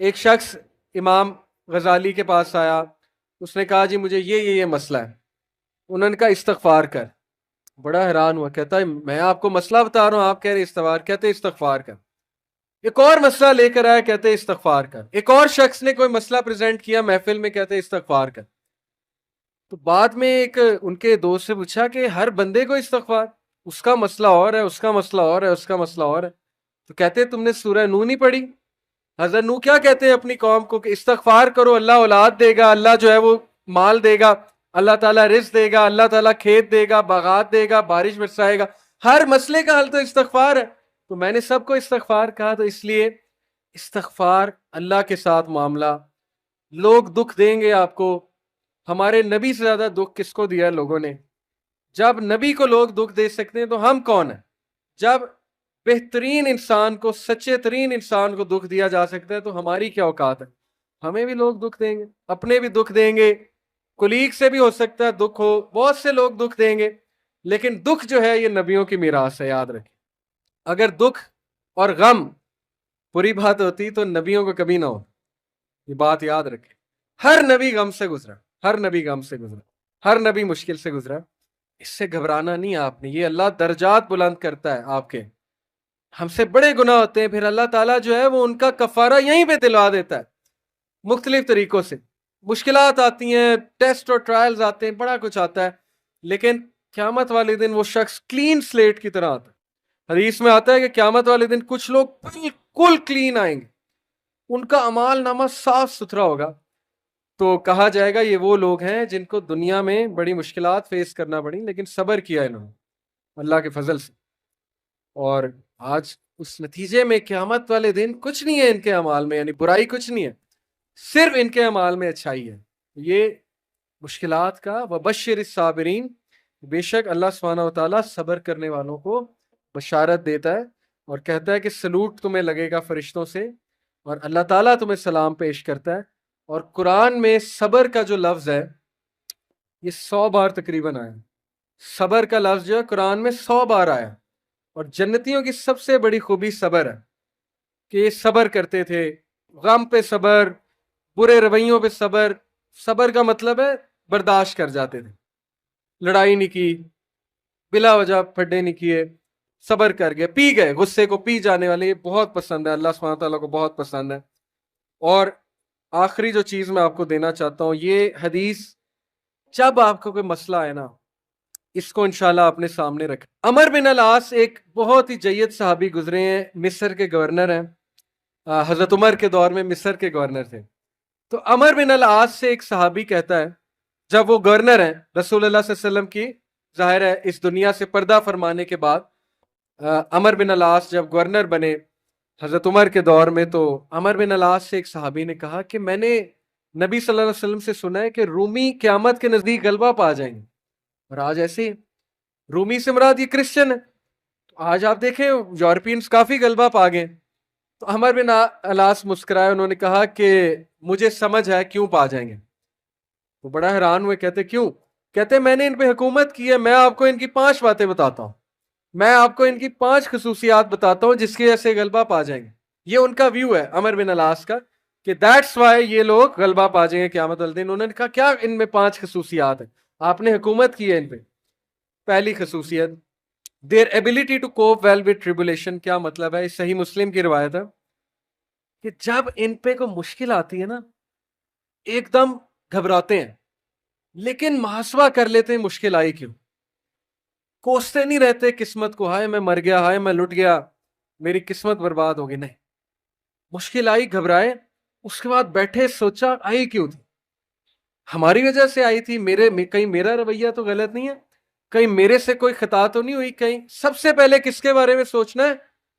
ایک شخص امام غزالی کے پاس آیا، اس نے کہا جی مجھے یہ مسئلہ ہے. انہوں نے کہا استغفار کر. بڑا حیران ہوا، کہتا ہے میں آپ کو مسئلہ بتا رہا ہوں، آپ کہہ رہے استغفار. کہتے استغفار کر. ایک اور مسئلہ لے کر آیا، کہتے استغفار کر. ایک اور شخص نے کوئی مسئلہ پریزنٹ کیا محفل میں، کہتے استغفار کر. تو بعد میں ایک ان کے دوست سے پوچھا کہ ہر بندے کو استغفار، اس کا مسئلہ اور ہے، اس کا مسئلہ اور ہے، اس کا مسئلہ اور ہے. تو کہتے تم نے سورہ نو نہیں پڑھی؟ حضرت نو کیا کہتے ہیں اپنی قوم کو کہ استغفار کرو، اللہ اولاد دے گا، اللہ جو ہے وہ مال دے گا، اللہ تعالیٰ رزق دے گا، اللہ تعالیٰ کھیت دے گا، باغات دے گا، بارش برسائے گا. ہر مسئلے کا حل تو استغفار ہے. تو میں نے سب کو استغفار کہا، تو اس لیے استغفار اللہ کے ساتھ معاملہ. لوگ دکھ دیں گے آپ کو. ہمارے نبی سے زیادہ دکھ کس کو دیا ہے لوگوں نے؟ جب نبی کو لوگ دکھ دے سکتے ہیں تو ہم کون ہیں؟ جب بہترین انسان کو، سچے ترین انسان کو دکھ دیا جا سکتا ہے تو ہماری کیا اوقات ہے؟ ہمیں بھی لوگ دکھ دیں گے، اپنے بھی دکھ دیں گے، کولیگ سے بھی ہو سکتا ہے دکھ ہو، بہت سے لوگ دکھ دیں گے. لیکن دکھ جو ہے یہ نبیوں کی میراث ہے، یاد رکھیں. اگر دکھ اور غم بری بات ہوتی تو نبیوں کو کبھی نہ ہو. یہ بات یاد رکھیں. ہر نبی غم سے گزرا، ہر نبی غم سے گزرا، ہر نبی مشکل سے گزرا. اس سے گھبرانا نہیں آپ نے. یہ اللہ درجات بلند کرتا ہے آپ کے. ہم سے بڑے گناہ ہوتے ہیں، پھر اللہ تعالیٰ جو ہے وہ ان کا کفارہ یہیں پہ دلوا دیتا ہے مختلف طریقوں سے. مشکلات آتی ہیں، ٹیسٹ اور ٹرائلز آتے ہیں، بڑا کچھ آتا ہے، لیکن قیامت والے دن وہ شخص کلین سلیٹ کی طرح آتا ہے. حدیث میں آتا ہے کہ قیامت والے دن کچھ لوگ بالکل کلین آئیں گے، ان کا اعمال نامہ صاف ستھرا ہوگا. تو کہا جائے گا یہ وہ لوگ ہیں جن کو دنیا میں بڑی مشکلات فیس کرنا پڑی لیکن صبر کیا انہوں نے اللہ کے فضل سے. اور آج اس نتیجے میں قیامت والے دن کچھ نہیں ہے ان کے اعمال میں، یعنی برائی کچھ نہیں ہے، صرف ان کے اعمال میں اچھائی ہے. یہ مشکلات کا وبشر الصابرین، بے شک اللہ سبحانہ و تعالیٰ صبر کرنے والوں کو بشارت دیتا ہے اور کہتا ہے کہ سلوٹ تمہیں لگے گا فرشتوں سے، اور اللہ تعالیٰ تمہیں سلام پیش کرتا ہے. اور قرآن میں صبر کا جو لفظ ہے یہ 100 بار تقریباً آیا. صبر کا لفظ جو ہے قرآن میں 100 بار آیا. اور جنتیوں کی سب سے بڑی خوبی صبر ہے کہ یہ صبر کرتے تھے. غم پہ صبر، برے رویوں پہ صبر. صبر کا مطلب ہے برداشت کر جاتے تھے، لڑائی نہیں کی، بلا وجہ پھڈے نہیں کیے، صبر کر گئے، پی گئے، غصے کو پی جانے والے. یہ بہت پسند ہے، اللہ سبحانہ تعالیٰ کو بہت پسند ہے. اور آخری جو چیز میں آپ کو دینا چاہتا ہوں، یہ حدیث جب آپ کو کوئی مسئلہ آئے نا اس کو انشاءاللہ اپنے سامنے رکھیں. عمر بن العاص ایک بہت ہی جید صحابی گزرے ہیں، مصر کے گورنر ہیں. حضرت عمر کے دور میں مصر کے گورنر تھے. تو عمر بن العاص سے ایک صحابی کہتا ہے، جب وہ گورنر ہیں رسول اللہ صلی اللہ علیہ وسلم کی، ظاہر ہے اس دنیا سے پردہ فرمانے کے بعد عمر بن العاص جب گورنر بنے حضرت عمر کے دور میں، تو عمر بن العاص سے ایک صحابی نے کہا کہ میں نے نبی صلی اللہ علیہ وسلم سے سنا ہے کہ رومی قیامت کے نزدیک غلبہ پا جائیں گے. اور آج ایسے رومی سے مراد یہ کرسچن ہے. تو آج آپ دیکھیں یورپینز کافی غلبہ پا گئے. تو عمر بن العاص مسکرائے، انہوں نے کہا کہ مجھے سمجھ ہے کیوں پا جائیں گے. وہ بڑا حیران ہوئے، کہتے کیوں؟ کہتے میں نے ان پہ حکومت کی ہے، میں آپ کو ان کی 5 باتیں بتاتا ہوں، میں آپ کو ان کی 5 خصوصیات بتاتا ہوں جس کی وجہ سے غلبہ پا جائیں گے. یہ ان کا ویو ہے عمر بن العاص کا کہ دیٹس وائی یہ لوگ غلبہ پا جائیں گے قیامت والے دن. انہوں نے کہا کیا ان میں 5 خصوصیات ہیں؟ آپ نے حکومت کی ہے ان پہ. پہلی خصوصیت their ability to cope well with tribulation. کیا مطلب ہے؟ صحیح مسلم کی روایت ہے کہ جب ان پہ کوئی مشکل آتی ہے نا ایک دم گھبراتے ہیں، لیکن محاسبہ کر لیتے ہیں مشکل آئی کیوں. کوستے نہیں رہتے قسمت کو، ہائے میں مر گیا، ہائے میں لٹ گیا، میری قسمت برباد ہوگی. نہیں، مشکل آئی گھبرائے، اس کے بعد بیٹھے سوچا آئی کیوں تھی، ہماری وجہ سے آئی تھی، کہیں میرا رویہ تو غلط نہیں ہے، کہیں میرے سے کوئی خطا تو نہیں ہوئی. کہیں سب سے پہلے کس کے بارے میں سوچنا ہے؟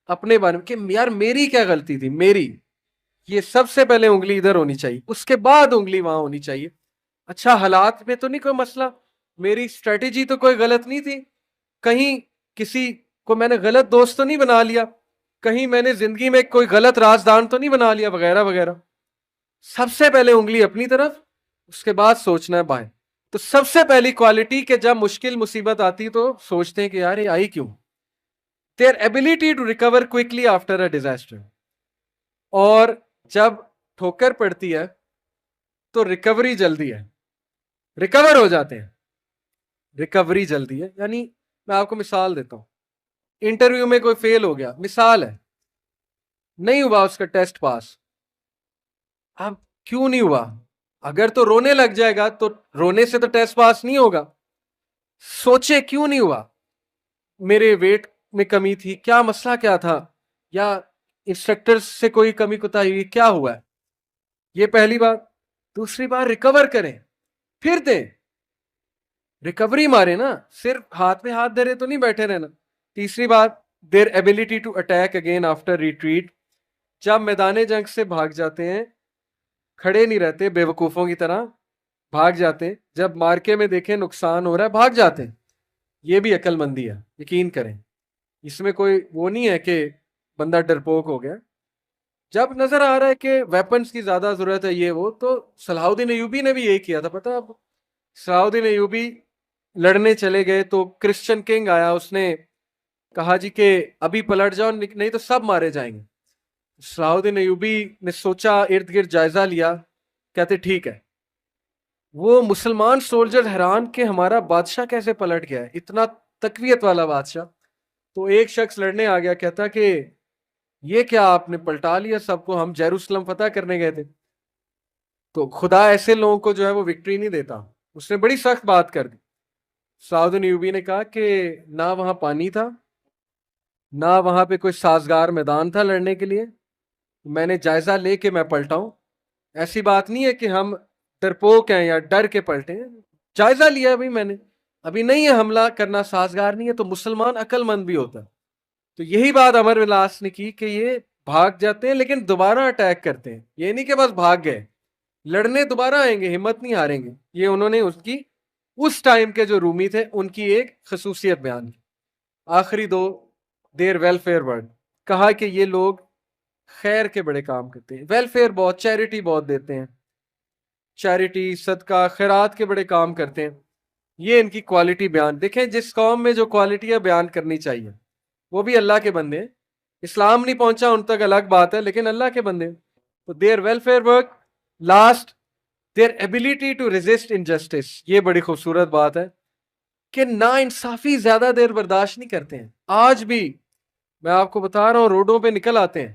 اپنے بارے میں، کہ یار میری کیا غلطی تھی، میری. یہ سب سے پہلے انگلی ادھر ہونی چاہیے، اس کے بعد انگلی وہاں ہونی چاہیے. اچھا حالات میں تو نہیں کوئی مسئلہ، میری اسٹریٹجی تو کوئی غلط نہیں تھی، کہیں کسی کو میں نے غلط دوست تو نہیں بنا لیا، کہیں میں نے زندگی میں کوئی غلط رازدان تو نہیں بنا لیا، وغیرہ وغیرہ. سب سے پہلے انگلی اپنی طرف، اس کے بعد سوچنا ہے بائیں. تو سب سے پہلی کوالٹی کہ جب مشکل مصیبت آتی تو سوچتے ہیں کہ یار یہ آئی کیوں. their ability to recover quickly after a disaster. اور جب ٹھوکر پڑتی ہے تو ریکوری جلدی ہے، ریکور ہو جاتے ہیں، ریکوری جلدی ہے. یعنی میں آپ کو مثال دیتا ہوں، انٹرویو میں کوئی فیل ہو گیا، مثال ہے، نہیں ہوا اس کا ٹیسٹ پاس. اب کیوں نہیں ہوا؟ اگر تو رونے لگ جائے گا تو رونے سے تو ٹیسٹ پاس نہیں ہوگا. سوچے کیوں نہیں ہوا، میرے ویٹ میں کمی تھی، کیا مسئلہ کیا تھا، یا انسٹرکٹر سے کوئی کمی کوتاہی ہوئی، کیا ہوا ہے. یہ پہلی بات. دوسری بات، ریکور کریں، پھر دیں، ریکوری مارے نا، صرف ہاتھ میں ہاتھ دھرے تو نہیں بیٹھے رہنا. تیسری بات، their ability to attack again after retreat. جب میدان جنگ سے بھاگ جاتے ہیں، کھڑے نہیں رہتے بے وقوفوں کی طرح، بھاگ جاتے ہیں. جب مارکے میں دیکھیں نقصان ہو رہا ہے، بھاگ جاتے ہیں. یہ بھی عقل مندی ہے، یقین کریں. اس میں کوئی وہ نہیں ہے کہ بندہ ڈرپوک ہو گیا. جب نظر آ رہا ہے کہ ویپنز کی زیادہ ضرورت ہے یہ وہ، تو صلاح الدین ایوبی نے بھی یہی کیا تھا. پتہ آپ کو، صلاح الدین ایوبی لڑنے چلے گئے تو کرسچن کنگ آیا، اس نے کہا جی کہ ابھی پلٹ جاؤ نہیں تو سب مارے جائیں گے. صلاح الدین ایوبی نے سوچا، ارد گرد جائزہ لیا، کہتے ٹھیک ہے. وہ مسلمان سولجر حیران کہ ہمارا بادشاہ کیسے پلٹ گیا ہے، اتنا تقویت والا بادشاہ. تو ایک شخص لڑنے آ گیا، کہتا کہ یہ کیا آپ نے پلٹا لیا سب کو، ہم یروشلم فتح کرنے گئے تھے. تو خدا ایسے لوگوں کو جو ہے وہ وکٹری نہیں دیتا. اس نے بڑی سخت بات کر دی. صلاح الدین ایوبی نے کہا کہ نہ وہاں پانی تھا، نہ وہاں پہ کوئی سازگار میدان تھا لڑنے کے لیے، میں نے جائزہ لے کے میں پلٹاؤں. ایسی بات نہیں ہے کہ ہم ڈرپوک ہیں یا ڈر کے پلٹے ہیں، جائزہ لیا ابھی میں نے، ابھی نہیں ہے حملہ کرنا سازگار نہیں ہے. تو مسلمان عقل مند بھی ہوتا ہے. تو یہی بات عمر بن العاص نے کی کہ یہ بھاگ جاتے ہیں لیکن دوبارہ اٹیک کرتے ہیں. یہ نہیں کہ بس بھاگ گئے، لڑنے دوبارہ آئیں گے، ہمت نہیں ہاریں گے. یہ انہوں نے اس ٹائم کے جو رومی تھے ان کی ایک خصوصیت بیان کی. آخری دو، دیر ویلفیئر ورڈ. کہا کہ یہ لوگ خیر کے بڑے کام کرتے ہیں، ویلفیئر بہت، چیریٹی بہت دیتے ہیں، چیریٹی صدقہ خیرات کے بڑے کام کرتے ہیں. یہ ان کی کوالٹی بیان. دیکھیں جس قوم میں جو کوالٹیاں بیان کرنی چاہیے، وہ بھی اللہ کے بندے ہیں. اسلام نہیں پہنچا ان تک الگ بات ہے، لیکن اللہ کے بندے. تو their welfare work. Last, their ability to resist injustice. یہ بڑی خوبصورت بات ہے کہ نا انصافی زیادہ دیر برداشت نہیں کرتے ہیں. آج بھی میں آپ کو بتا رہا ہوں، روڈوں پہ نکل آتے ہیں،